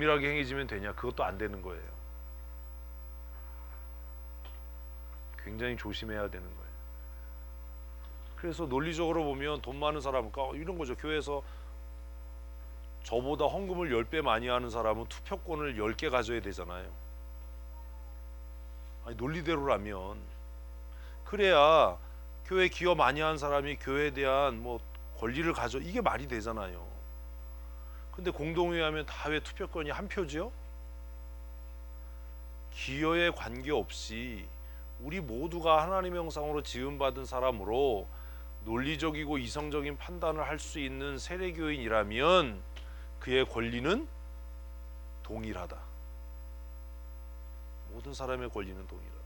밀하게 행해지면 되냐? 그것도 안 되는 거예요. 굉장히 조심해야 되는 거예요. 그래서 논리적으로 보면 돈 많은 사람, 그러니까 이런 거죠. 교회에서 저보다 헌금을 10배 많이 하는 사람은 투표권을 10개 가져야 되잖아요. 아니, 논리대로라면. 그래야 교회 기여 많이 한 사람이 교회에 대한 뭐 권리를 가져, 이게 말이 되잖아요. 근데 공동회의 하면 다 왜 투표권이 한 표지요? 기여에 관계없이 우리 모두가 하나님의 형상으로 지음받은 사람으로 논리적이고 이성적인 판단을 할 수 있는 세례교인이라면 그의 권리는 동일하다. 모든 사람의 권리는 동일하다.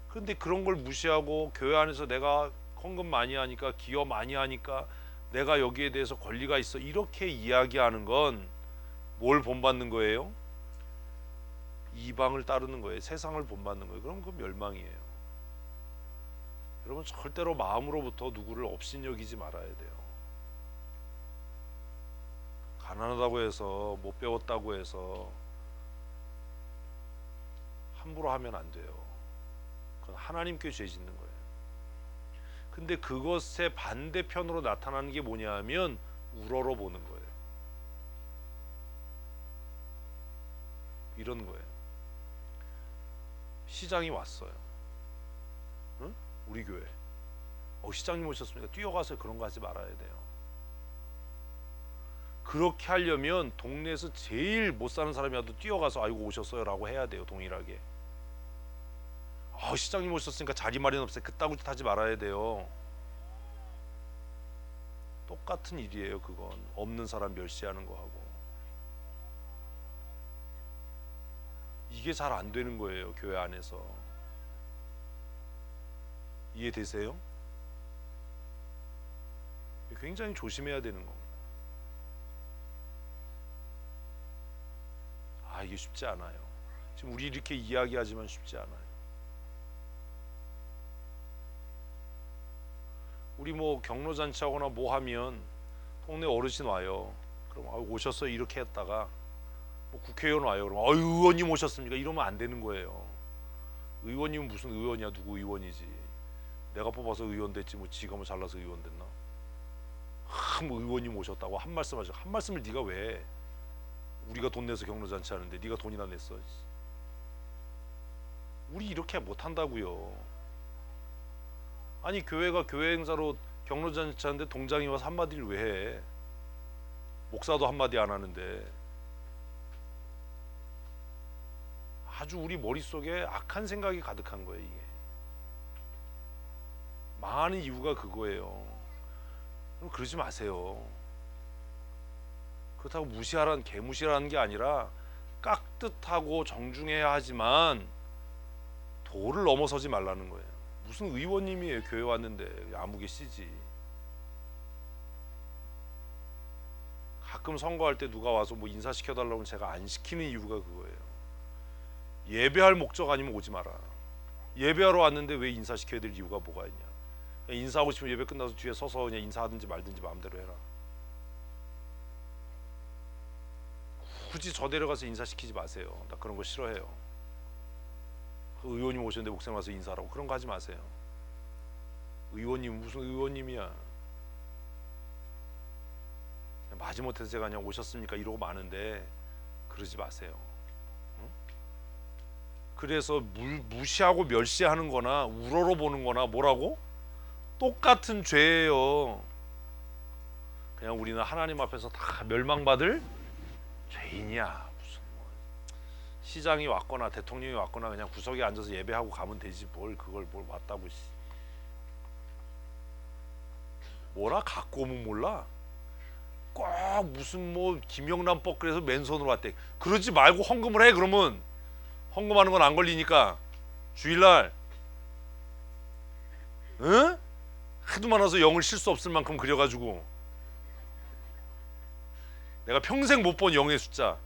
그런데 그런 걸 무시하고 교회 안에서 내가 헌금 많이 하니까, 기여 많이 하니까 내가 여기에 대해서 권리가 있어, 이렇게 이야기하는 건 뭘 본받는 거예요? 이방을 따르는 거예요. 세상을 본받는 거예요. 그럼 그 멸망이에요. 여러분, 절대로 마음으로부터 누구를 업신여기지 말아야 돼요. 가난하다고 해서, 못 배웠다고 해서 함부로 하면 안 돼요. 그건 하나님께 죄 짓는 거예요. 근데 그것의 반대편으로 나타나는 게 뭐냐 하면 우러러 보는 거예요. 이런 거예요. 시장이 왔어요. 응? 우리 교회. 시장님 오셨습니까? 뛰어가서 그런 거 하지 말아야 돼요. 그렇게 하려면 동네에서 제일 못 사는 사람이라도 뛰어가서 아이고 오셨어요 라고 해야 돼요. 동일하게. 시장님 오셨으니까 자리 마련 없어요. 그따구 짓 하지 말아야 돼요. 똑같은 일이에요. 그건 없는 사람 멸시하는 거하고. 이게 잘 안 되는 거예요. 교회 안에서. 이해되세요? 굉장히 조심해야 되는 겁니다. 이게 쉽지 않아요. 지금 우리 이렇게 이야기하지만 쉽지 않아요. 우리 뭐 경로잔치하거나 뭐 하면 동네 어르신 와요. 그럼 오셨어요 이렇게 했다가 뭐 국회의원 와요. 그럼 의원님 오셨습니까? 이러면 안 되는 거예요. 의원님은 무슨 의원이야? 누구 의원이지? 내가 뽑아서 의원 됐지 뭐 지가 뭐 잘나서 의원 됐나? 뭐 의원님 오셨다고 한 말씀 하죠. 한 말씀을 네가 왜? 우리가 돈 내서 경로잔치 하는데 네가 돈이나 냈어? 우리 이렇게 못한다고요. 아니, 교회가 교회 행사로 경로잔치 하는데 동장이 와서 한마디를 왜 해? 목사도 한마디 안 하는데. 아주 우리 머릿속에 악한 생각이 가득한 거예요. 이게 망하는 이유가 그거예요. 그럼 그러지 마세요. 그렇다고 개무시라는 게 아니라 깍듯하고 정중해야 하지만 도를 넘어서지 말라는 거예요. 무슨 의원님이에요? 교회 왔는데 아무개 씨지. 가끔 선거할 때 누가 와서 뭐 인사시켜달라고 하면 제가 안 시키는 이유가 그거예요. 예배할 목적 아니면 오지 마라. 예배하러 왔는데 왜 인사시켜야 될 이유가 뭐가 있냐? 인사하고 싶으면 예배 끝나서 뒤에 서서 그냥 인사하든지 말든지 마음대로 해라. 굳이 저 데려가서 인사시키지 마세요. 나 그런 거 싫어해요. 그 의원님 오셨는데 목사님 와서 인사하라고 그런 거 하지 마세요. 의원님 무슨 의원님이야? 마지못해서 제가 그냥 오셨습니까 이러고 마는데 그러지 마세요. 응? 그래서 무시하고 멸시하는 거나 우러러 보는 거나 뭐라고? 똑같은 죄예요. 그냥 우리는 하나님 앞에서 다 멸망받을 죄인이야. 무슨 뭐 시장이 왔거나 대통령이 왔거나 그냥 구석에 앉아서 예배하고 가면 되지 뭘 그걸 뭘 왔다고. 뭐라 갖고 오면 몰라. 꼭 무슨 뭐 김영란법 그래서 맨손으로 왔대. 그러지 말고 헌금을 해. 그러면 헌금하는 건 안 걸리니까 주일날 응? 하도 많아서 영을 쉴 수 없을 만큼 그려가지고 내가 평생 못 본 영의 숫자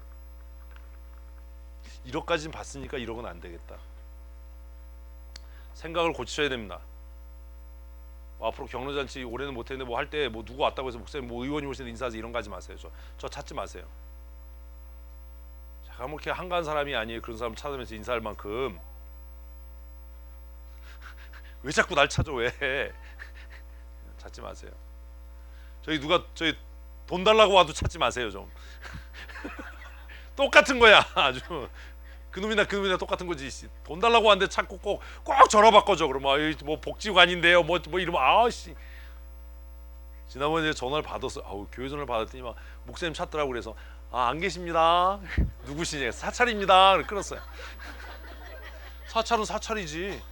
1억까지는 봤으니까 1억은 안 되겠다. 생각을 고쳐야 됩니다. 앞으로 경로잔치 올해는 못했는데 뭐 할 때 뭐 누구 왔다고 해서 목사님 뭐 의원님 오시는데 인사하세요 이런 거 하지 마세요. 저 찾지 마세요. 뭐 이렇게 한가한 사람이 아니에요. 그런 사람 찾으면서 인사할 만큼. 왜 자꾸 날 찾아 왜? 찾지 마세요. 저희 돈 달라고 와도 찾지 마세요 좀. 똑같은 거야 아주. 그놈이나 똑같은 거지. 돈 달라고 왔는데 찾고 꼭 전화 바꿔줘. 그러면 뭐 복지관인데요 뭐 이러면 아씨. 지난번에 전화를 받았어. 교회 전화를 받았더니 막 목사님 찾더라고. 그래서 안 계십니다. 누구시냐? 사찰입니다. 끊었어요. 사찰은 사찰이지.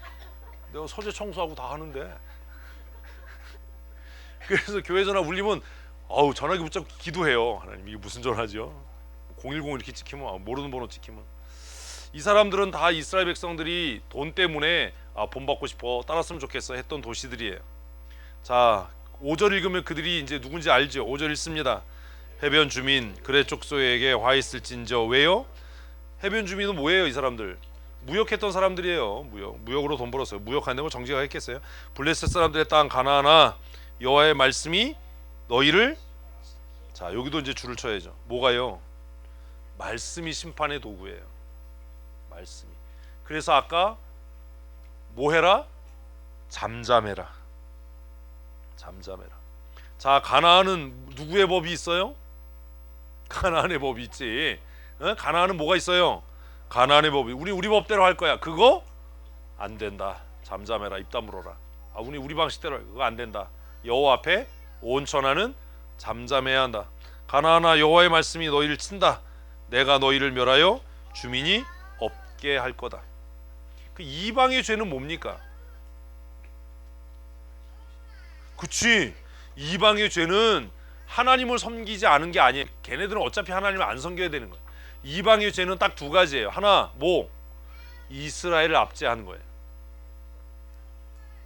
내가 서재 청소하고 다 하는데. 그래서 교회 전화 울리면 전화기 붙잡고 기도해요. 하나님 이게 무슨 전화죠? 010 이렇게 찍히면 모르는 번호 찍히면. 이 사람들은 다 이스라엘 백성들이 돈 때문에 본받고 싶어 따랐으면 좋겠어 했던 도시들이에요. 자 5절 읽으면 그들이 이제 누군지 알죠. 5절 읽습니다. 해변 주민 그레 족속에게 화 있을진저. 왜요? 해변 주민은 뭐예요? 이 사람들 무역했던 사람들이에요. 무역으로 돈 벌었어요. 무역하는 거 정지가 했겠어요? 블레셋 사람들의 땅 가나안아 여호와의 말씀이 너희를. 자 여기도 이제 줄을 쳐야죠. 뭐가요? 말씀이 심판의 도구예요. 말씀이. 그래서 아까 뭐 해라? 잠잠해라. 잠잠해라. 자 가나안은 누구의 법이 있어요? 가나안의 법이 있지. 가나안은 뭐가 있어요? 가나안의 법이. 우리 법대로 할 거야. 그거 안 된다. 잠잠해라. 입 다물어라. 우리 방식대로 그거 안 된다. 여호와 앞에 온 천하는 잠잠해야 한다. 가나안아 여호와의 말씀이 너희를 친다. 내가 너희를 멸하여 주민이 없게 할 거다. 그 이방의 죄는 뭡니까? 그치. 이방의 죄는 하나님을 섬기지 않은 게 아니에요. 걔네들은 어차피 하나님을 안 섬겨야 되는 거예요. 이방의 죄는 딱 두 가지예요. 하나 이스라엘을 압제하는 거예요.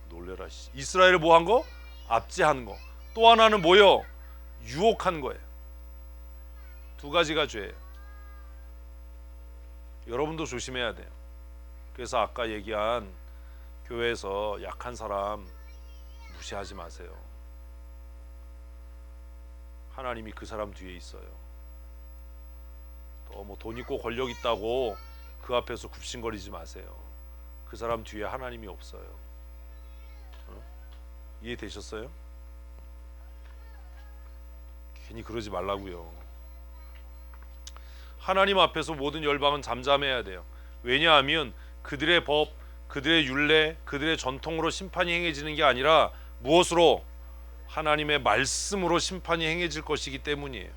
놀래라. 이스라엘을 뭐 한 거? 압제하는 거. 또 하나는 뭐요? 유혹한 거예요. 두 가지가 죄예요. 여러분도 조심해야 돼요. 그래서 아까 얘기한 교회에서 약한 사람 무시하지 마세요. 하나님이 그 사람 뒤에 있어요. 또 뭐 돈 있고 권력 있다고 그 앞에서 굽신거리지 마세요. 그 사람 뒤에 하나님이 없어요. 이해되셨어요? 괜히 그러지 말라고요. 하나님 앞에서 모든 열방은 잠잠해야 돼요. 왜냐하면 그들의 법, 그들의 율례, 그들의 전통으로 심판이 행해지는 게 아니라 무엇으로? 하나님의 말씀으로 심판이 행해질 것이기 때문이에요.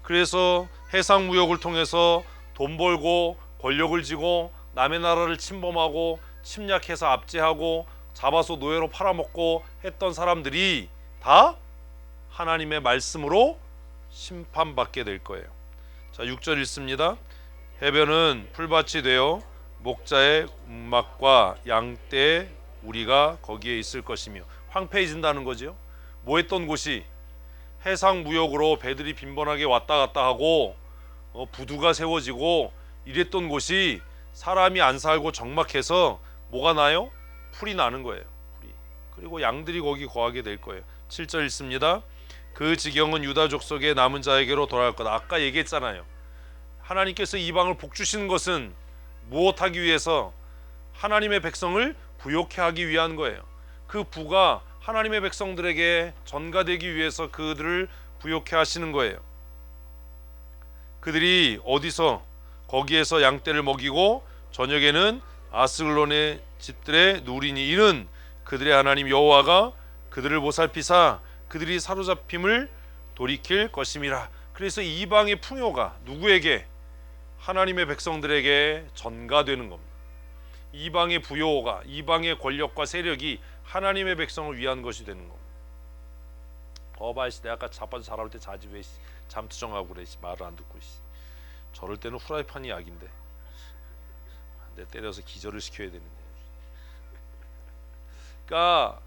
그래서 해상무역을 통해서 돈 벌고 권력을 쥐고 남의 나라를 침범하고 침략해서 압제하고 잡아서 노예로 팔아먹고 했던 사람들이 다 하나님의 말씀으로 심판받게 될 거예요. 자 6절 읽습니다. 해변은 풀밭이 되어 목자의 움막과 양떼의 우리가 거기에 있을 것이며. 황폐해진다는 거죠. 뭐 했던 곳이? 해상무역으로 배들이 빈번하게 왔다 갔다 하고 부두가 세워지고 이랬던 곳이 사람이 안 살고 적막해서 뭐가 나요? 풀이 나는 거예요. 풀이. 그리고 양들이 거기 거하게 될 거예요. 7절 읽습니다. 그 지경은 유다 족속의 남은 자에게로 돌아갈 거다. 아까 얘기했잖아요. 하나님께서 이방을 복주시는 것은 무엇하기 위해서? 하나님의 백성을 부욕해 하기 위한 거예요. 그 부가 하나님의 백성들에게 전가되기 위해서 그들을 부욕해 하시는 거예요. 그들이 어디서? 거기에서 양떼를 먹이고 저녁에는 아스글론의 집들의 누리니. 이는 그들의 하나님 여호와가 그들을 보살피사 그들이 사로잡힘을 돌이킬 것임이라. 그래서 이방의 풍요가 누구에게? 하나님의 백성들에게 전가되는 겁니다. 이방의 부요가, 이방의 권력과 세력이 하나님의 백성을 위한 것이 되는 겁니다. 봐이씨, 내가 아까 자빠져 자라올 때 자지 왜 잠투정하고 그래. 말을 안 듣고. 저럴 때는 후라이팬이 약인데 내 때려서 기절을 시켜야 되는데. 그러니까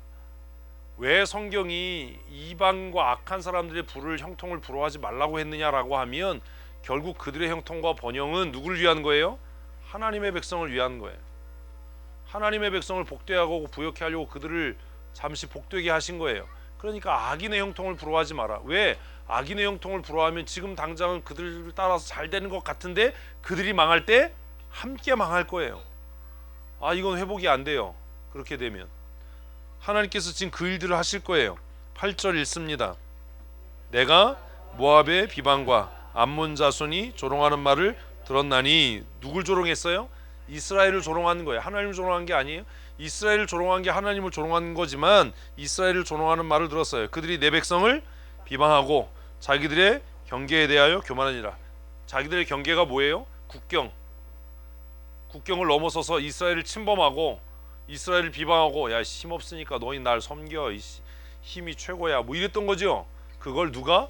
왜 성경이 이방과 악한 사람들의 불을 형통을 부러워하지 말라고 했느냐라고 하면 결국 그들의 형통과 번영은 누구를 위한 거예요? 하나님의 백성을 위한 거예요. 하나님의 백성을 복되하고 부욕해 하려고 그들을 잠시 복되게 하신 거예요. 그러니까 악인의 형통을 부러워하지 마라. 왜? 악인의 형통을 부러워하면 지금 당장은 그들을 따라서 잘 되는 것 같은데 그들이 망할 때 함께 망할 거예요. 아, 이건 회복이 안 돼요. 그렇게 되면 하나님께서 지금 그 일들을 하실 거예요. 8절 읽습니다. 내가 모압의 비방과 암몬 자손이 조롱하는 말을 들었나니. 누굴 조롱했어요? 이스라엘을 조롱하는 거예요. 하나님을 조롱한 게 아니에요. 이스라엘을 조롱한 게 하나님을 조롱하는 거지만 이스라엘을 조롱하는 말을 들었어요. 그들이 내 백성을 비방하고 자기들의 경계에 대하여 교만하니라. 자기들의 경계가 뭐예요? 국경을 넘어서서 이스라엘을 침범하고 이스라엘을 비방하고, 야, 힘없으니까 너희 날 섬겨, 힘이 최고야, 뭐 이랬던 거죠. 그걸 누가?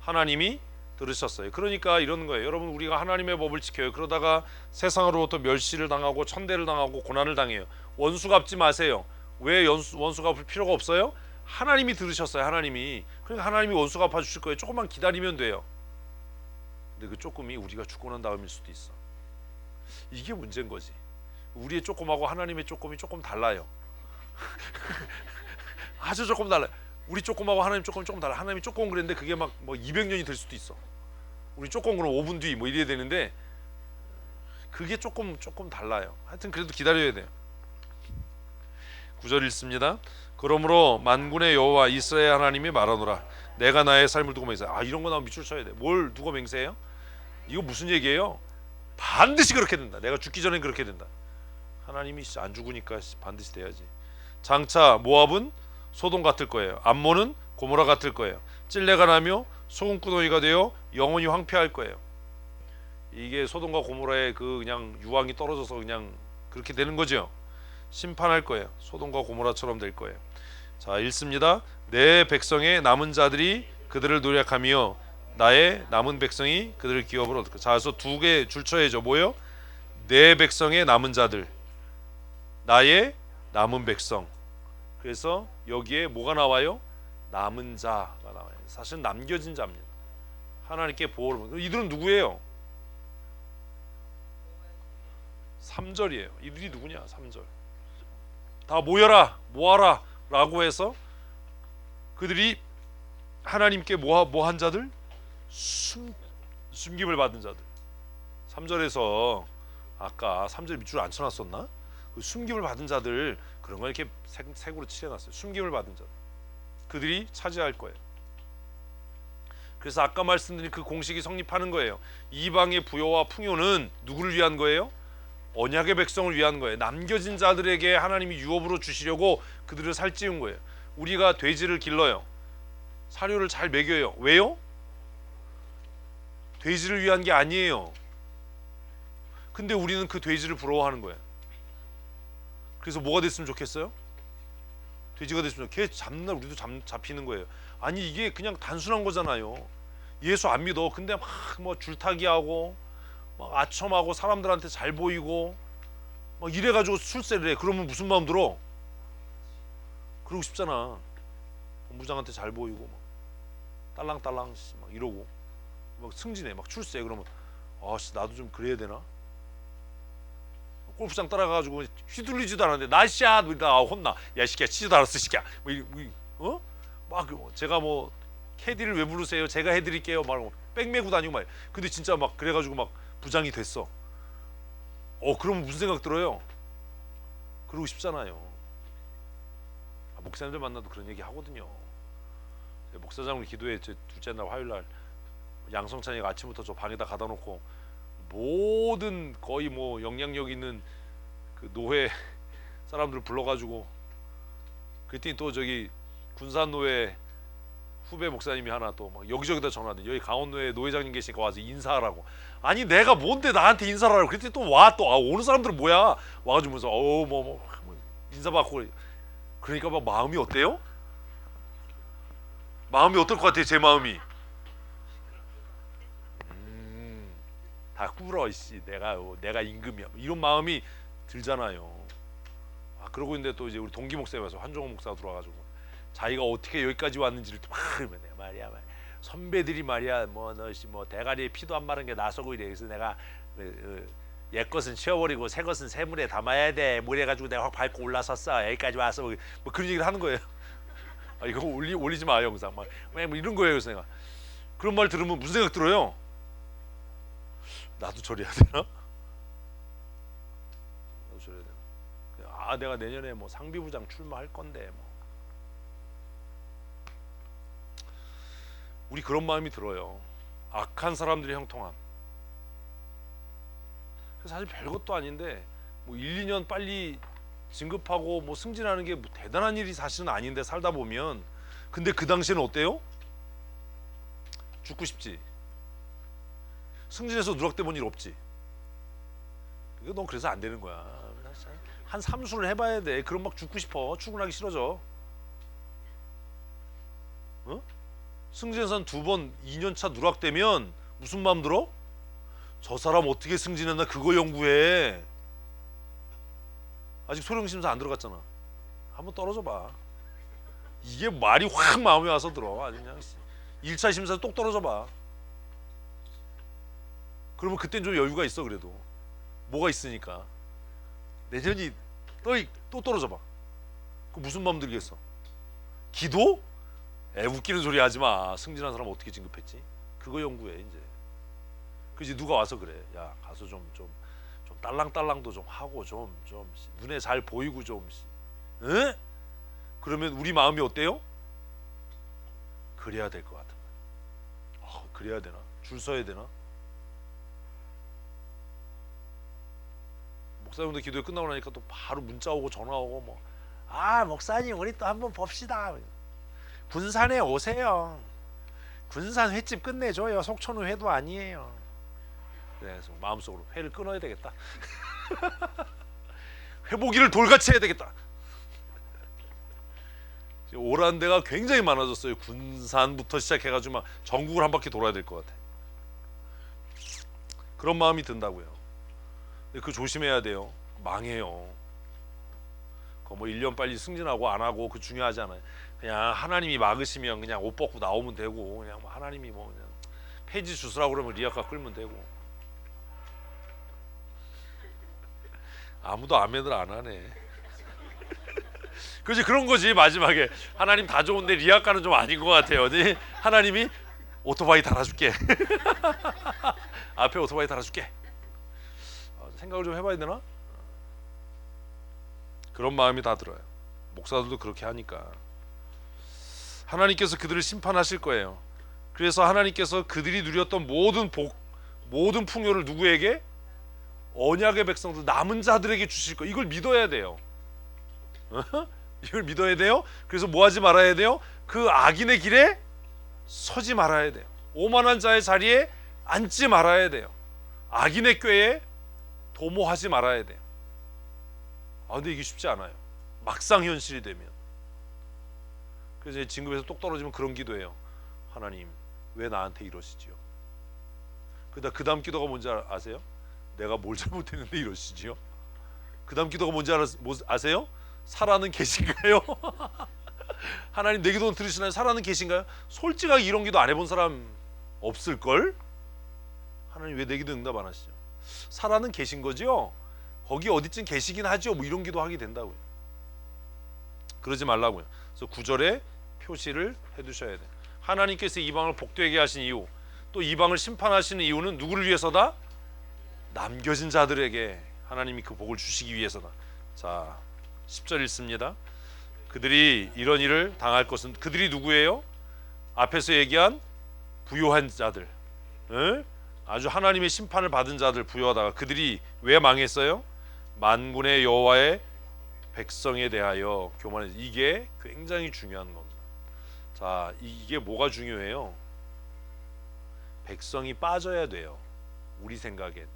하나님이 들으셨어요. 그러니까 이러는 거예요. 여러분, 우리가 하나님의 법을 지켜요. 그러다가 세상으로부터 멸시를 당하고 천대를 당하고 고난을 당해요. 원수 갚지 마세요. 왜 원수 갚을 필요가 없어요? 하나님이 들으셨어요. 하나님이. 그러니까 하나님이 원수 갚아 주실 거예요. 조금만 기다리면 돼요. 근데 그 조금이 우리가 죽고 난 다음일 수도 있어. 이게 문제인 거지. 우리의 조금하고 하나님의 조금이 조금 달라요. 아주 조금 달라요. 우리 조금하고 하나님 조금 달라. 하나님이 조금 그랬는데 그게 막 뭐 200년이 될 수도 있어. 우리 조금 그럼 5분 뒤 뭐 이래야 되는데 그게 조금 달라요. 하여튼 그래도 기다려야 돼요. 9절 읽습니다. 그러므로 만군의 여호와 이스라엘 하나님이 말하노라. 내가 나의 삶을 두고 맹세해. 아, 이런 거 나오면 밑줄 쳐야 돼. 뭘 두고 맹세해요? 이거 무슨 얘기예요? 반드시 그렇게 된다. 내가 죽기 전엔 그렇게 된다. 하나님이 안 죽으니까 반드시 돼야지. 장차 모압은 소돔 같을 거예요. 암몬은 고모라 같을 거예요. 찔레가 나며 소금구덩이가 되어 영원히 황폐할 거예요. 이게 소돔과 고모라의 그 그냥 유황이 떨어져서 그냥 그렇게 되는 거죠. 심판할 거예요. 소돔과 고모라처럼 될 거예요. 자, 읽습니다. 내 백성의 남은 자들이 그들을 노력하며 나의 남은 백성이 그들을 기업으로 얻을 거예요. 자, 그래서 두 개 줄 쳐야죠. 뭐요? 내 백성의 남은 자들, 나의 남은 백성. 그래서 여기에 뭐가 나와요? 남은 자가 나와요. 사실 남겨진 자입니다. 하나님께 보호를. 이들은 누구예요? 3절이에요. 이들이 누구냐? 3절. 다 모아라 라고 해서 그들이 하나님께 뭐한 자들? 숨김을 받은 자들. 3절에서 아까 3절 밑줄 안 쳐놨었나? 그 숨김을 받은 자들, 그런 거 이렇게 색으로 칠해놨어요. 숨김을 받은 자들, 그들이 차지할 거예요. 그래서 아까 말씀드린 그 공식이 성립하는 거예요. 이방의 부요와 풍요는 누구를 위한 거예요? 언약의 백성을 위한 거예요. 남겨진 자들에게 하나님이 유업으로 주시려고 그들을 살찌운 거예요. 우리가 돼지를 길러요. 사료를 잘 먹여요. 왜요? 돼지를 위한 게 아니에요. 근데 우리는 그 돼지를 부러워하는 거예요. 그래서 뭐가 됐으면 좋겠어요? 돼지가 됐으면 걔 잡나 우리도 잡히는 거예요. 아니, 이게 그냥 단순한 거잖아요. 예수 안 믿어. 근데 막 뭐 줄타기하고 막 아첨하고 사람들한테 잘 보이고 막 이래가지고 출세를 해. 그러면 무슨 마음 들어? 그러고 싶잖아. 본부장한테 잘 보이고 막 딸랑딸랑 막 이러고 막 승진해, 막 출세. 그러면 아씨, 나도 좀 그래야 되나? 골프장 따라가가지고 휘둘리지도 않았는데 나이스샷 나 혼나. 야, 이 새끼야, 치지도 않았어, 이 새끼야. 막 제가 뭐 캐디를 왜 부르세요? 제가 해드릴게요. 말고 백 메고 다니고 말. 근데 진짜 막 그래가지고 막 부장이 됐어. 그러면 무슨 생각 들어요? 그러고 싶잖아요. 목사님들 만나도 그런 얘기 하거든요. 목사장으로 기도회 제 둘째 날 화요일 날 양성찬이가 아침부터 저 방에다 가다 놓고 모든 거의 뭐 영향력 있는 그 노회 사람들 불러가지고, 그랬더니 또 저기 군산노회 후배 목사님이 하나 또 막 여기저기다 전화하더니 여기 강원노회 노회장님 계시니까 와서 인사하라고. 아니, 내가 뭔데 나한테 인사를 하라고. 그랬더니 또 와, 또 오는 사람들은 뭐야 와가지고 무슨 뭐 인사받고. 그러니까 막 마음이 어때요? 마음이 어떨 것 같아요? 제 마음이 다 꿇어, 씨, 내가 임금이야, 이런 마음이 들잖아요. 그러고 있는데 또 이제 우리 동기 목사님 와서 한종호 목사가 들어와가지고 자기가 어떻게 여기까지 왔는지를 막 그러면 내가 말이야 선배들이 말이야 뭐 대가리에 피도 안 마른 게 나서고 이래. 그래서 내가 옛 것은 치워버리고 새 것은 새물에 담아야 돼. 뭐 이래가지고 내가 확 밟고 올라섰어. 여기까지 와서 뭐 그런 얘기를 하는 거예요. 이거 올리지 마 영상 막 이런 거예요. 그래서 내가 그런 말 들으면 무슨 생각 들어요? 나도 저래야 되나? 나도 저래야 되나? 아, 내가 내년에 뭐 상비부장 출마할 건데 뭐. 우리 그런 마음이 들어요. 악한 사람들의 형통함. 그래서 사실 별것도 아닌데 뭐 1, 2년 빨리 진급하고 뭐 승진하는 게 뭐 대단한 일이 사실은 아닌데 살다 보면, 근데 그 당시에는 어때요? 죽고 싶지. 승진해서 누락돼 본 일 없지. 이거 넌 그래서 안 되는 거야. 한 삼수를 해봐야 돼. 그럼 막 죽고 싶어. 출근하기 싫어져. 어? 승진해서 한 2번 2년차 누락되면 무슨 마음 들어? 저 사람 어떻게 승진했나 그거 연구해. 아직 소령심사 안 들어갔잖아. 한번 떨어져 봐. 이게 말이 확 마음에 와서 들어. 아주 그냥 1차 심사에서 똑 떨어져 봐. 그러면 그땐 좀 여유가 있어. 그래도 뭐가 있으니까. 내년이 또 떨어져 봐. 그 무슨 마음 들겠어? 기도? 웃기는 소리 하지 마. 승진한 사람 어떻게 진급했지? 그거 연구해 이제. 그지 누가 와서 그래. 야 가서 좀 딸랑딸랑도 좀 하고 좀 눈에 잘 보이고 좀. 응? 그러면 우리 마음이 어때요? 그래야 될 것 같은 거야. 그래야 되나? 줄 서야 되나? 목사님들 기도회 끝나고 나니까 또 바로 문자 오고 전화 오고 뭐, 목사님 우리 또 한번 봅시다. 군산에 오세요. 군산 횟집 끝내줘요. 속초는 회도 아니에요. 그래서 마음속으로 회를 끊어야 되겠다. 회보기를 돌같이 해야 되겠다. 오란 데가 굉장히 많아졌어요. 군산부터 시작해가지고 막 전국을 한 바퀴 돌아야 될 것 같아. 그런 마음이 든다고요. 근데 그거 조심해야 돼요. 망해요. 그거 뭐 1년 빨리 승진하고 안 하고 그 중요하지 않아요. 그냥 하나님이 막으시면 그냥 옷 벗고 나오면 되고, 그냥 뭐 하나님이 뭐 그냥 폐지 주스라고 그러면 리아카 끌면 되고. 아무도 아멘을 안 하네. 그지 그런 거지. 마지막에 하나님 다 좋은데 리아카는 좀 아닌 것 같아요. 하나님이 오토바이 달아줄게. 앞에 오토바이 달아줄게. 생각을 좀 해봐야 되나? 그런 마음이 다 들어요. 목사들도 그렇게 하니까. 하나님께서 그들을 심판하실 거예요. 그래서 하나님께서 그들이 누렸던 모든 복, 모든 풍요를 누구에게? 언약의 백성들, 남은 자들에게 주실 거. 이걸 믿어야 돼요. 이걸 믿어야 돼요. 그래서 뭐 하지 말아야 돼요? 그 악인의 길에 서지 말아야 돼요. 오만한 자의 자리에 앉지 말아야 돼요. 악인의 꾀에 도모하지 말아야 돼요. 근데 이게 쉽지 않아요. 막상 현실이 되면. 그래서 진급에서 똑 떨어지면 그런 기도해요. 하나님 왜 나한테 이러시지요? 그 다음 기도가 뭔지 아세요? 내가 뭘 잘못했는데 이러시지요? 그 다음 기도가 뭔지 아세요? 살아는 계신가요? 하나님 내 기도는 들으시나요? 살아는 계신가요? 솔직하게 이런 기도 안 해본 사람 없을걸? 하나님 왜 내 기도 응답 안 하시죠? 살아는 계신 거죠? 거기 어디쯤 계시긴 하죠. 뭐 이런 기도 하게 된다고요. 그러지 말라고요. 그래서 9절에 표시를 해두셔야 돼요. 하나님께서 이방을 복되게 하신 이유, 또 이방을 심판하시는 이유는 누구를 위해서다? 남겨진 자들에게 하나님이 그 복을 주시기 위해서다. 자, 10절 읽습니다. 그들이 이런 일을 당할 것은, 그들이 누구예요? 앞에서 얘기한 부요한 자들, 아주 하나님의 심판을 받은 자들, 부요하다가 그들이 왜 망했어요? 만군의 여호와의 백성에 대하여 교만해서. 이게 굉장히 중요한 겁니다. 자, 이게 뭐가 중요해요? 백성이 빠져야 돼요. 우리 생각엔.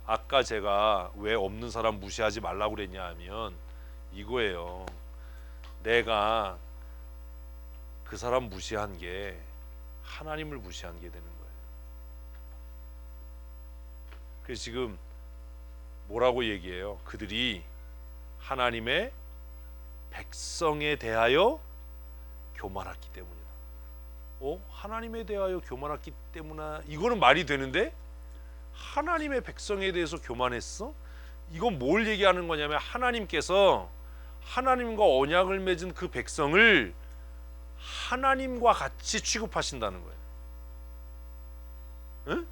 아까 제가 왜 없는 사람 무시하지 말라고 그랬냐 하면 이거예요. 내가 그 사람 무시한 게 하나님을 무시한 게 되는 거예요. 그래서 지금 뭐라고 얘기해요? 그들이 하나님의 백성에 대하여 교만했기 때문이다. 하나님에 대하여 교만했기 때문에, 이거는 말이 되는데 하나님의 백성에 대해서 교만했어? 이건 뭘 얘기하는 거냐면 하나님께서 하나님과 언약을 맺은 그 백성을 하나님과 같이 취급하신다는 거예요. 응?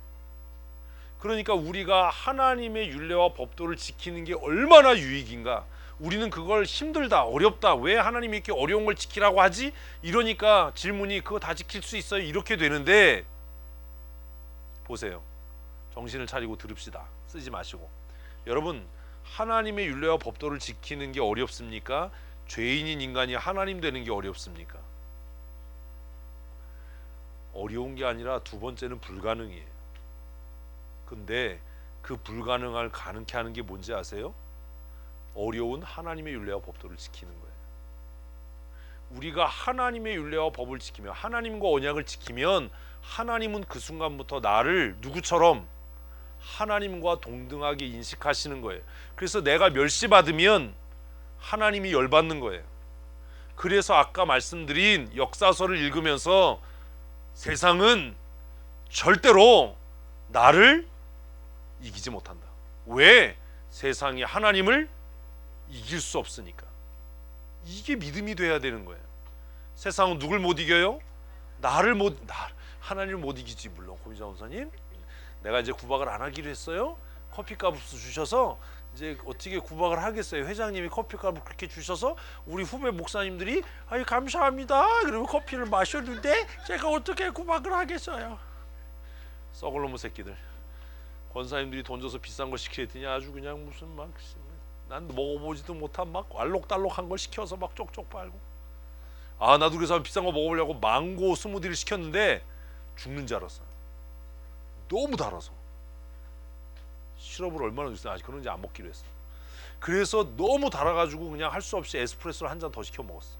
그러니까 우리가 하나님의 율례와 법도를 지키는 게 얼마나 유익인가. 우리는 그걸 힘들다, 어렵다, 왜 하나님이 이렇게 어려운 걸 지키라고 하지? 이러니까 질문이 그거 다 지킬 수 있어요? 이렇게 되는데, 보세요. 정신을 차리고 들읍시다. 쓰지 마시고. 여러분, 하나님의 율례와 법도를 지키는 게 어렵습니까? 죄인인 인간이 하나님 되는 게 어렵습니까? 어려운 게 아니라 두 번째는 불가능이에요. 근데 그 불가능을 가능케 하는 게 뭔지 아세요? 어려운 하나님의 율례와 법도를 지키는 거예요. 우리가 하나님의 율례와 법을 지키며 하나님과 언약을 지키면 하나님은 그 순간부터 나를 누구처럼? 하나님과 동등하게 인식하시는 거예요. 그래서 내가 멸시받으면 하나님이 열받는 거예요. 그래서 아까 말씀드린 역사서를 읽으면서 세상은 절대로 나를 이기지 못한다. 왜? 세상이 하나님을 이길 수 없으니까. 이게 믿음이 돼야 되는 거예요. 세상은 누굴 못 이겨요? 하나님을 못 이기지. 물론 고민자 원사님, 내가 이제 구박을 안 하기로 했어요. 커피값을 주셔서 이제 어떻게 구박을 하겠어요. 회장님이 커피값을 그렇게 주셔서 우리 후배 목사님들이 아유 감사합니다 그러면 커피를 마셨는데 제가 어떻게 구박을 하겠어요. 썩을 놈의 새끼들. 권사님들이 돈 줘서 비싼 거 시키랬더니 아주 그냥 무슨 막 난 먹어보지도 못한 막 알록달록한 걸 시켜서 막 쪽쪽 빨고. 아 나도 그래서 비싼 거 먹어보려고 망고 스무디를 시켰는데 죽는 줄 알았어. 너무 달아서. 시럽을 얼마나 줬어요? 아직 그런 이제 안 먹기로 했어. 그래서 너무 달아가지고 그냥 할 수 없이 에스프레소를 한 잔 더 시켜 먹었어.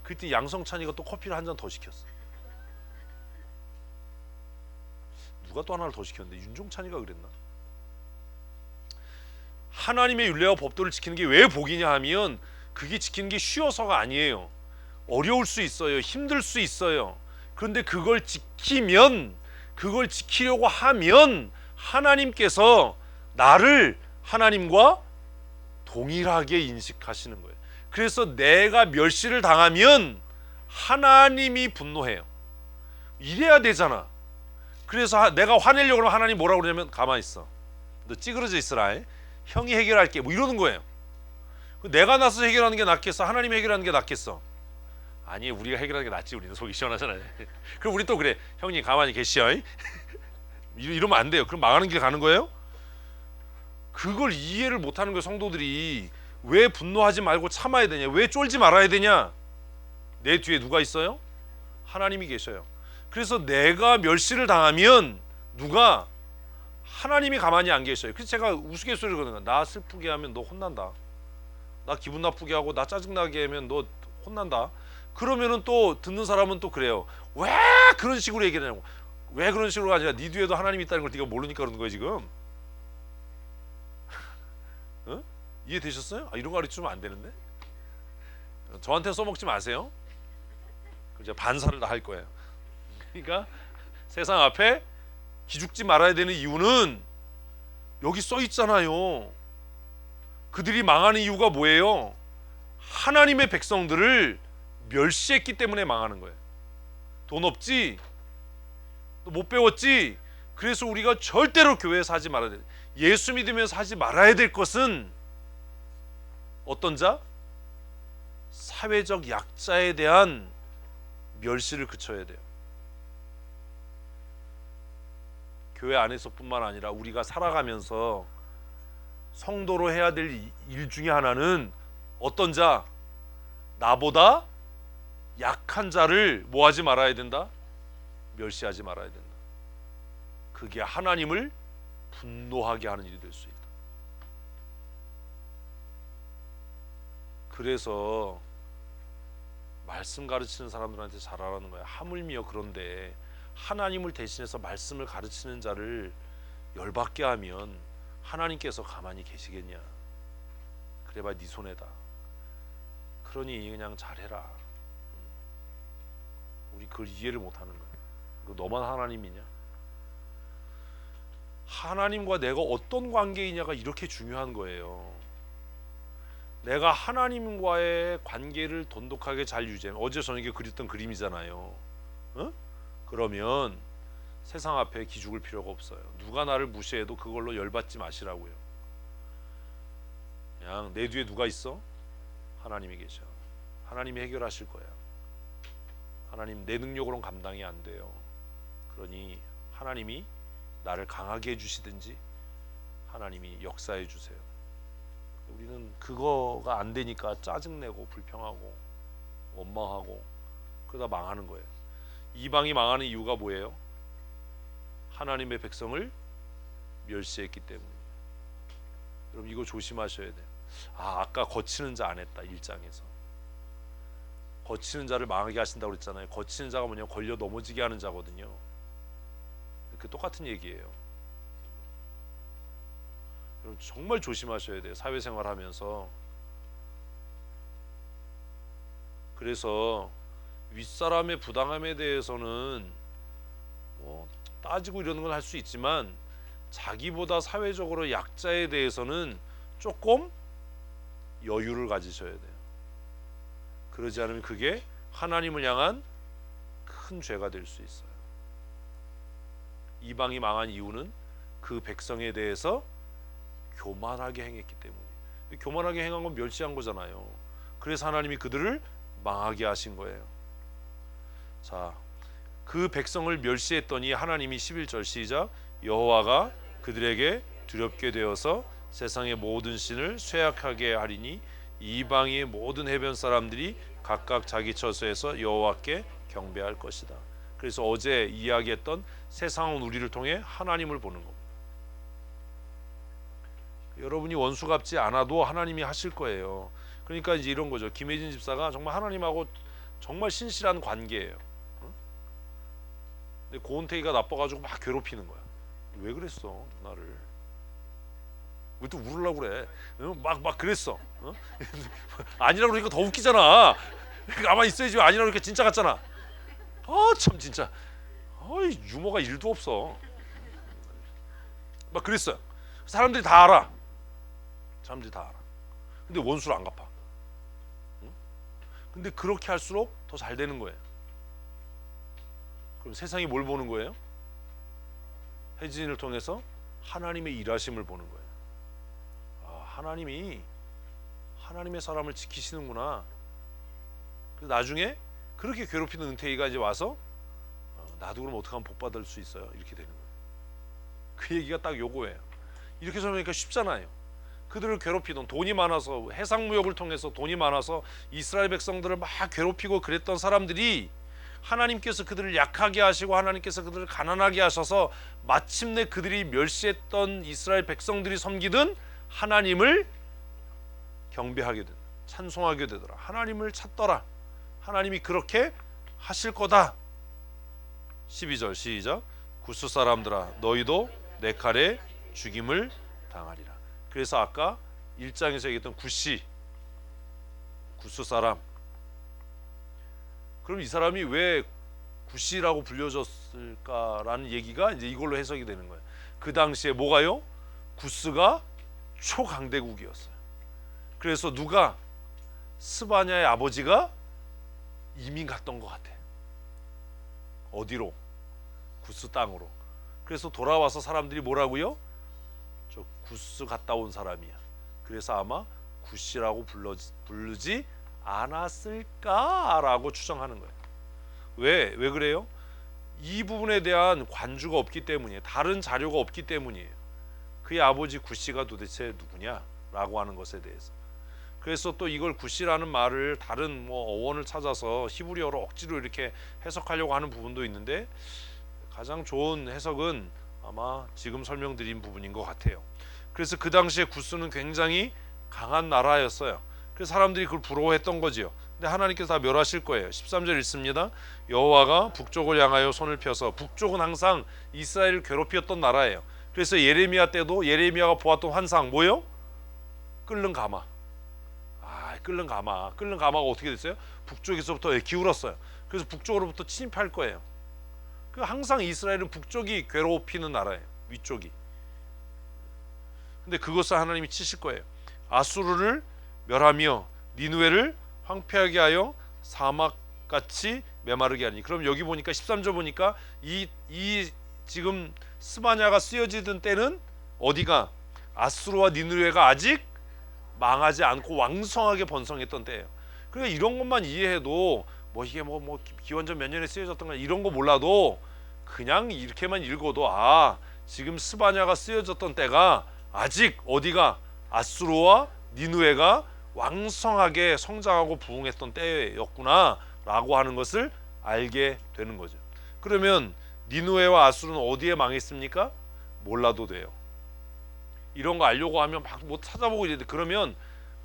그때 양성찬이가 또 커피를 한 잔 더 시켰어. 누가 또 하나를 더 시켰는데 윤종찬이가 그랬나? 하나님의 율례와 법도를 지키는 게 왜 복이냐 하면 그게 지키는 게 쉬워서가 아니에요. 어려울 수 있어요. 힘들 수 있어요. 그런데 그걸 지키려고 하면 하나님께서 나를 하나님과 동일하게 인식하시는 거예요. 그래서 내가 멸시를 당하면 하나님이 분노해요. 이래야 되잖아. 그래서 내가 화내려고 하면 하나님 뭐라고 그러냐면 가만히 있어. 너 찌그러져 있으라. 형이 해결할게. 뭐 이러는 거예요. 내가 나서 해결하는 게 낫겠어? 하나님이 해결하는 게 낫겠어? 아니 우리가 해결하는 게 낫지. 우리는 속이 시원하잖아요. 그럼 우리 또 그래. 형님 가만히 계시오. 이러면 안 돼요. 그럼 망하는 길 가는 거예요? 그걸 이해를 못하는 거예요. 성도들이. 왜 분노하지 말고 참아야 되냐? 왜 쫄지 말아야 되냐? 내 뒤에 누가 있어요? 하나님이 계셔요. 그래서 내가 멸시를 당하면 누가? 하나님이 가만히 안 계셔요. 그래서 제가 우스갯소리를 거는 나 슬프게 하면 너 혼난다. 나 기분 나쁘게 하고 나 짜증나게 하면 너 혼난다. 그러면은 또 듣는 사람은 또 그래요. 왜 그런 식으로 얘기하냐고. 왜 그런 식으로 하냐? 네 뒤에도 하나님이 있다는 걸 네가 모르니까 그러는 거예요 지금. 어? 이해되셨어요? 이런 거 가르치면 안 되는데. 저한테 써먹지 마세요. 이제 반사를 다 할 거예요. 그러니까 세상 앞에 기죽지 말아야 되는 이유는 여기 써 있잖아요. 그들이 망하는 이유가 뭐예요? 하나님의 백성들을 멸시했기 때문에 망하는 거예요. 돈 없지? 못 배웠지? 그래서 우리가 절대로 교회에서 하지 말아야 돼. 예수 믿으면서 하지 말아야 될 것은 어떤 자? 사회적 약자에 대한 멸시를 그쳐야 돼요. 교회 안에서뿐만 아니라 우리가 살아가면서 성도로 해야 될 일 중에 하나는 어떤 자? 나보다 약한 자를 뭐하지 말아야 된다? 멸시하지 말아야 된다. 그게 하나님을 분노하게 하는 일이 될 수 있다. 그래서 말씀 가르치는 사람들한테 잘하라는 거야. 하물며 그런데 하나님을 대신해서 말씀을 가르치는 자를 열받게 하면 하나님께서 가만히 계시겠냐? 그래봐 네 손해다. 그러니 그냥 잘해라. 우리 그걸 이해를 못하는 거야. 너만 하나님이냐? 하나님과 내가 어떤 관계이냐가 이렇게 중요한 거예요. 내가 하나님과의 관계를 돈독하게 잘 유지하면, 어제 저녁에 그렸던 그림이잖아요. 어? 그러면 세상 앞에 기죽을 필요가 없어요. 누가 나를 무시해도 그걸로 열받지 마시라고요. 그냥 내 뒤에 누가 있어? 하나님이 계셔. 하나님이 해결하실 거야. 하나님, 내 능력으로는 감당이 안 돼요. 그러니 하나님이 나를 강하게 해주시든지 하나님이 역사해 주세요. 우리는 그거가 안 되니까 짜증내고 불평하고 원망하고 그러다 망하는 거예요. 이방이 망하는 이유가 뭐예요? 하나님의 백성을 멸시했기 때문에. 여러분 이거 조심하셔야 돼요. 아까 거치는 자 안 했다. 1장에서 거치는 자를 망하게 하신다고 그랬잖아요. 거치는 자가 뭐냐면 걸려 넘어지게 하는 자거든요. 그 똑같은 얘기예요. 여러분 정말 조심하셔야 돼요. 사회생활 하면서. 그래서 윗사람의 부당함에 대해서는 뭐 따지고 이러는 건 할 수 있지만 자기보다 사회적으로 약자에 대해서는 조금 여유를 가지셔야 돼요. 그러지 않으면 그게 하나님을 향한 큰 죄가 될 수 있어요. 이방이 망한 이유는 그 백성에 대해서 교만하게 행했기 때문에. 교만하게 행한 건 멸시한 거잖아요. 그래서 하나님이 그들을 망하게 하신 거예요. 자, 그 백성을 멸시했더니 하나님이 11절 시작, 여호와가 그들에게 두렵게 되어서 세상의 모든 신을 쇠약하게 하리니 이방의 모든 해변 사람들이 각각 자기 처소에서 여호와께 경배할 것이다. 그래서 어제 이야기했던 세상은 우리를 통해 하나님을 보는 겁니다. 여러분이 원수 갚지 않아도 하나님이 하실 거예요. 그러니까 이제 이런 거죠. 김혜진 집사가 정말 하나님하고 정말 신실한 관계예요. 근데 고은태기가 나빠가지고 막 괴롭히는 거야. 왜 그랬어 누나를? 왜 또 울으려고 그래? 막 그랬어. 아니라고 그러니까 더 웃기잖아. 가만히 있어야지. 아니라고 그러니까 진짜 같잖아. 참 진짜. 유머가 1도 없어. 막 그랬어요. 사람들이 다 알아. 근데 원수를 안 갚아. 근데 그렇게 할수록 더 잘 되는 거예요. 그럼 세상이 뭘 보는 거예요? 혜진을 통해서 하나님의 일하심을 보는 거예요. 하나님이 하나님의 사람을 지키시는구나. 그래서 나중에 그렇게 괴롭히는 은퇴이가 이제 와서 나도 그럼 어떻게 하면 복 받을 수 있어요? 이렇게 되는 거예요. 그 얘기가 딱 요거예요. 이렇게 설명하니까 쉽잖아요. 그들을 괴롭히던, 돈이 많아서 해상무역을 통해서 돈이 많아서 이스라엘 백성들을 막 괴롭히고 그랬던 사람들이 하나님께서 그들을 약하게 하시고 하나님께서 그들을 가난하게 하셔서 마침내 그들이 멸시했던 이스라엘 백성들이 섬기던 하나님을 경배하게 된다. 찬송하게 되더라. 하나님을 찾더라. 하나님이 그렇게 하실 거다. 12절 시작. 구스 사람들아 너희도 내 칼에 죽임을 당하리라. 그래서 아까 1장에서 얘기했던 구스 사람, 그럼 이 사람이 왜 구시라고 불려졌을까라는 얘기가 이제 이걸로 해석이 되는 거예요. 그 당시에 뭐가요? 구스가 초강대국이었어요. 그래서 누가? 스바냐의 아버지가 이민 갔던 것 같아. 어디로? 구스 땅으로. 그래서 돌아와서 사람들이 뭐라고요? 저 구스 갔다 온 사람이야. 그래서 아마 구시라고 부르지 않았을까라고 추정하는 거예요. 왜 그래요? 이 부분에 대한 관주가 없기 때문이에요. 다른 자료가 없기 때문이에요. 그의 아버지 구시가 도대체 누구냐라고 하는 것에 대해서. 그래서 또 이걸 구시라는 말을 다른 어원을 찾아서 히브리어로 억지로 이렇게 해석하려고 하는 부분도 있는데, 가장 좋은 해석은 아마 지금 설명드린 부분인 것 같아요. 그래서 그 당시에 구스는 굉장히 강한 나라였어요. 그래서 사람들이 그걸 부러워했던 거지요. 근데 하나님께서 다 멸하실 거예요. 13절 읽습니다. 여호와가 북쪽을 향하여 손을 펴서, 북쪽은 항상 이스라엘을 괴롭히었던 나라예요. 그래서 예레미야 때도 예레미야가 보았던 환상 뭐요? 끓는 가마. 끓는 가마가 어떻게 됐어요? 북쪽에서부터 기울었어요. 그래서 북쪽으로부터 침입할 거예요. 항상 이스라엘은 북쪽이 괴롭히는 나라예요. 위쪽이. 근데 그것을 하나님이 치실 거예요. 아수르를 멸하며 니느웨를 황폐하게 하여 사막같이 메마르게 하니. 그럼 여기 보니까 13절 보니까 이 지금 스바냐가 쓰여지던 때는 어디가? 아수르와 니느웨가 아직 망하지 않고 왕성하게 번성했던 때예요. 그러니까 이런 것만 이해해도 뭐 이게 뭐 기원전 몇 년에 쓰여졌던 거 이런 거 몰라도 그냥 이렇게만 읽어도 지금 스바냐가 쓰여졌던 때가 아직 어디가? 아수르와 니느웨가 왕성하게 성장하고 부흥했던 때였구나 라고 하는 것을 알게 되는 거죠. 그러면 니느웨와 아수르는 어디에 망했습니까? 몰라도 돼요. 이런 거 알려고 하면 막 뭐 찾아보고 이래야 돼. 그러면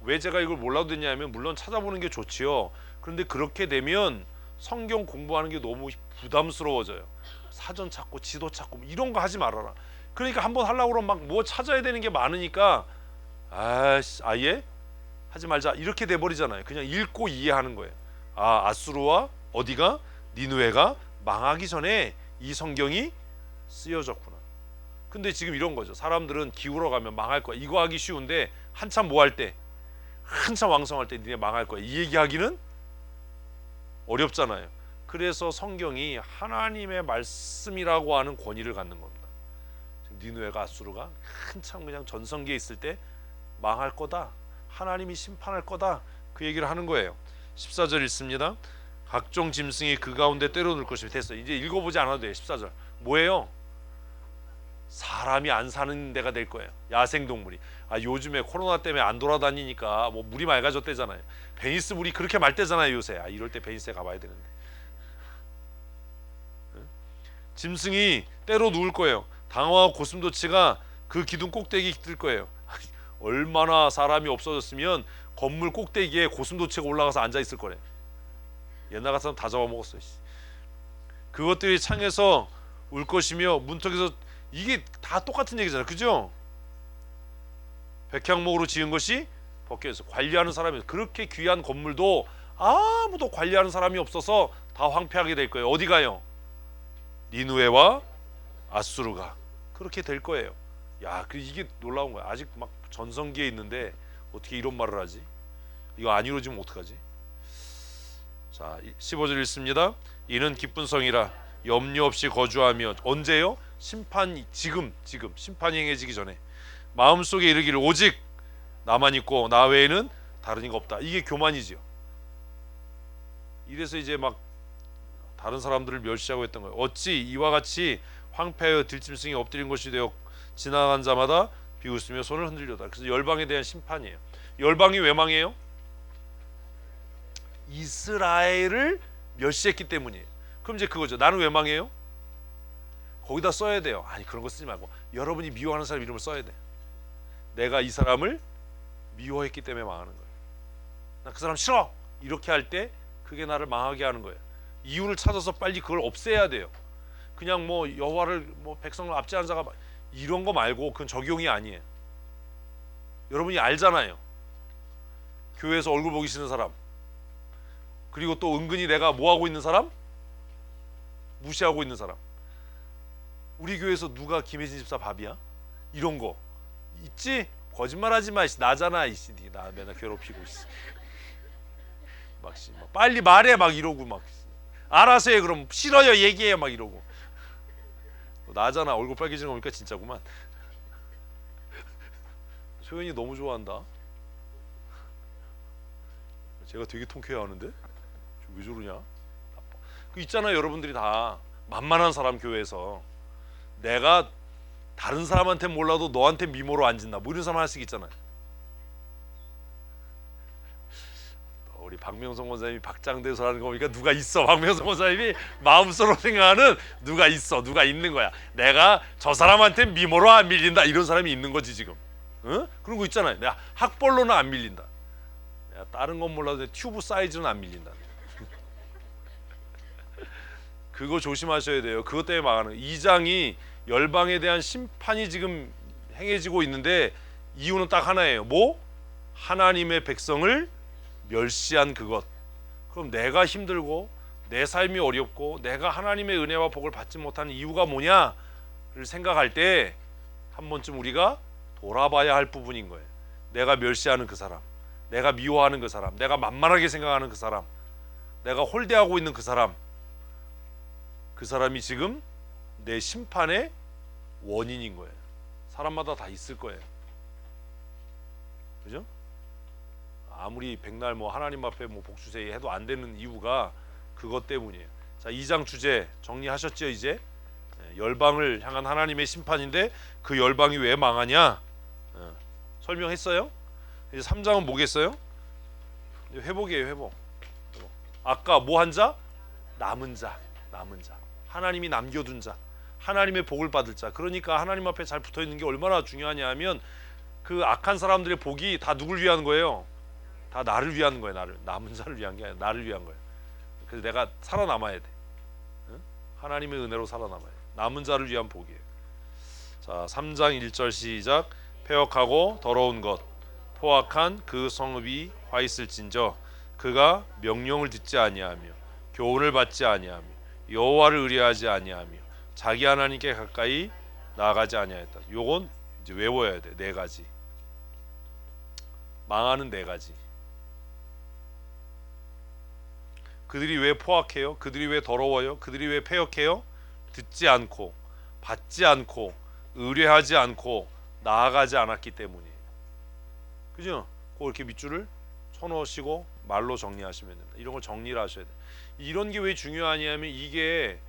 왜 제가 이걸 몰라도 되냐면, 물론 찾아보는 게 좋지요. 그런데 그렇게 되면 성경 공부하는 게 너무 부담스러워져요. 사전 찾고 지도 찾고 이런 거 하지 말아라. 그러니까 한번 하려고 그러면 막 뭐 찾아야 되는 게 많으니까 아예 하지 말자 이렇게 돼버리잖아요. 그냥 읽고 이해하는 거예요. 아수르와 어디가? 니느웨가 망하기 전에 이 성경이 쓰여졌구나. 근데 지금 이런 거죠. 사람들은 기울어 가면 망할 거야. 이거 하기 쉬운데 한참 뭐 할 때, 한참 왕성할 때 니네 망할 거야. 이 얘기하기는 어렵잖아요. 그래서 성경이 하나님의 말씀이라고 하는 권위를 갖는 겁니다. 니느웨가 아수르가 한참 그냥 전성기에 있을 때 망할 거다. 하나님이 심판할 거다. 그 얘기를 하는 거예요. 14절 읽습니다. 각종 짐승이 그 가운데 때려놓을 것이 됐어요. 이제 읽어보지 않아도 돼요. 14절 뭐예요? 사람이 안 사는 데가 될 거예요. 야생동물이. 요즘에 코로나 때문에 안 돌아다니니까 뭐 물이 맑아졌대잖아요. 베니스 물이 그렇게 맑대잖아요 요새. 이럴 때 베니스에 가봐야 되는데. 짐승이 때로 누울 거예요. 당화와 고슴도치가 그 기둥 꼭대기에 뜰 거예요. 얼마나 사람이 없어졌으면 건물 꼭대기에 고슴도치가 올라가서 앉아 있을 거래. 옛날 같으면 다 잡아먹었어요. 그것들이 창에서 울 것이며 문턱에서. 이게 다 똑같은 얘기잖아요. 그죠? 백향목으로 지은 것이 벗겨져서 관리하는 사람이, 그렇게 귀한 건물도 아무도 관리하는 사람이 없어서 다 황폐하게 될 거예요. 어디 가요? 니느웨와 아수르가 그렇게 될 거예요. 이게 놀라운 거야. 아직 막 전성기에 있는데 어떻게 이런 말을 하지? 이거 안 이루어지면 어떡하지? 자, 15절 읽습니다. 이는 기쁜 성이라 염려 없이 거주하며. 언제요? 지금 심판이 행해지기 전에 마음속에 이르기를 오직 나만 있고 나 외에는 다른 이가 없다. 이게 교만이지요. 이래서 이제 막 다른 사람들을 멸시하고 했던 거예요. 어찌 이와 같이 황폐하여 들짐승이 엎드린 것이 되어 지나간 자마다 비웃으며 손을 흔들려다. 그래서 열방에 대한 심판이에요. 열방이 왜 망해요? 이스라엘을 멸시했기 때문이에요. 그럼 이제 그거죠. 나는 왜 망해요? 거기다 써야 돼요. 그런 거 쓰지 말고 여러분이 미워하는 사람 이름을 써야 돼. 내가 이 사람을 미워했기 때문에 망하는 거예요. 나 그 사람 싫어. 이렇게 할 때 그게 나를 망하게 하는 거예요. 이유를 찾아서 빨리 그걸 없애야 돼요. 그냥 뭐 여호와를 뭐 백성을 압제하는 자가 이런 거 말고 그건 적용이 아니에요. 여러분이 알잖아요. 교회에서 얼굴 보기 싫은 사람, 그리고 또 은근히 내가 뭐 하고 있는 사람? 무시하고 있는 사람. 우리 교회에서 누가 김혜진 집사 밥이야? 이런 거 있지? 거짓말하지 마. 나잖아. 나 맨날 괴롭히고 있어. 막 빨리 말해 막 이러고 막 알아서 해. 그럼 싫어요 얘기해 막 이러고. 나잖아. 얼굴 빨개지는 거 보니까 진짜구만. 소연이 너무 좋아한다. 제가 되게 통쾌해하는데 왜 저러냐? 그 있잖아요. 여러분들이 다 만만한 사람 교회에서 내가 다른 사람한테 몰라도 너한테 미모로 앉은다 뭐 이런 사람 하나씩 있잖아요. 우리 박명성 원사님이 박장대소라는 거 보니까 누가 있어. 박명성 원사님이 마음속으로 생각하는 누가 있어. 누가 있는 거야. 내가 저 사람한테 미모로 안 밀린다 이런 사람이 있는 거지 지금. 응? 그런 거 있잖아요. 내가 학벌로는 안 밀린다. 내가 다른 건 몰라도 튜브 사이즈는 안 밀린다. 그거 조심하셔야 돼요. 그것 때문에 망하는. 2장이 열방에 대한 심판이 지금 행해지고 있는데 이유는 딱 하나예요. 뭐? 하나님의 백성을 멸시한 그것. 그럼 내가 힘들고 내 삶이 어렵고 내가 하나님의 은혜와 복을 받지 못하는 이유가 뭐냐를 생각할 때 한 번쯤 우리가 돌아봐야 할 부분인 거예요. 내가 멸시하는 그 사람, 내가 미워하는 그 사람, 내가 만만하게 생각하는 그 사람, 내가 홀대하고 있는 그 사람, 그 사람이 지금 내 심판의 원인인 거예요. 사람마다 다 있을 거예요. 그죠? 아무리 백날 뭐 하나님 앞에 뭐 복수세이 해도 안 되는 이유가 그것 때문이에요. 자, 2장 주제 정리하셨죠? 이제 열방을 향한 하나님의 심판인데 그 열방이 왜 망하냐? 설명했어요? 이제 3장은 뭐겠어요? 회복이에요, 회복. 아까 뭐 한 자? 남은 자. 하나님이 남겨둔 자. 하나님의 복을 받을 자. 그러니까 하나님 앞에 잘 붙어 있는 게 얼마나 중요하냐 하면 그 악한 사람들의 복이 다 누굴 위한 거예요? 다 나를 위한 거예요. 나를. 남은 자를 위한 게 아니라 나를 위한 거예요. 그래서 내가 살아남아야 돼. 하나님의 은혜로 살아남아야 돼. 남은 자를 위한 복이에요. 자, 3장 1절 시작. 패역하고 더러운 것 포악한 그 성읍이 화 있을진저 그가 명령을 듣지 아니하며 교훈을 받지 아니하며 여호와를 의뢰하지 아니하며 자기 하나님께 가까이 나아가지 아니하였다. 요건 이제 외워야 돼. 네 가지. 망하는 네 가지. 그들이 왜 포악해요? 그들이 왜 더러워요? 그들이 왜 패역해요? 듣지 않고 받지 않고 의뢰하지 않고 나아가지 않았기 때문이에요. 그죠? 꼭 이렇게 밑줄을 쳐놓으시고 말로 정리하시면 됩니다. 이런 걸 정리를 하셔야 돼요. 이런 게 왜 중요하냐면 이게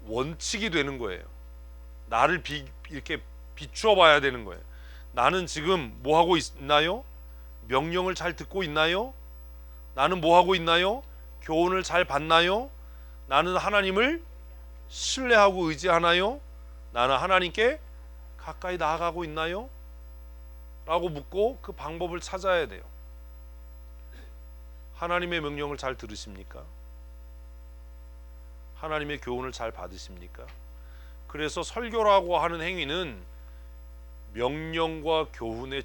원칙이 되는 거예요. 나를 이렇게 비추어 봐야 되는 거예요. 나는 지금 뭐 하고 있나요? 명령을 잘 듣고 있나요? 나는 뭐 하고 있나요? 교훈을 잘 받나요? 나는 하나님을 신뢰하고 의지하나요? 나는 하나님께 가까이 나아가고 있나요? 라고 묻고 그 방법을 찾아야 돼요. 하나님의 명령을 잘 들으십니까? 하나님의 교훈을 잘 받으십니까? 그래서 설교라고 하는 행위는 명령과 교훈의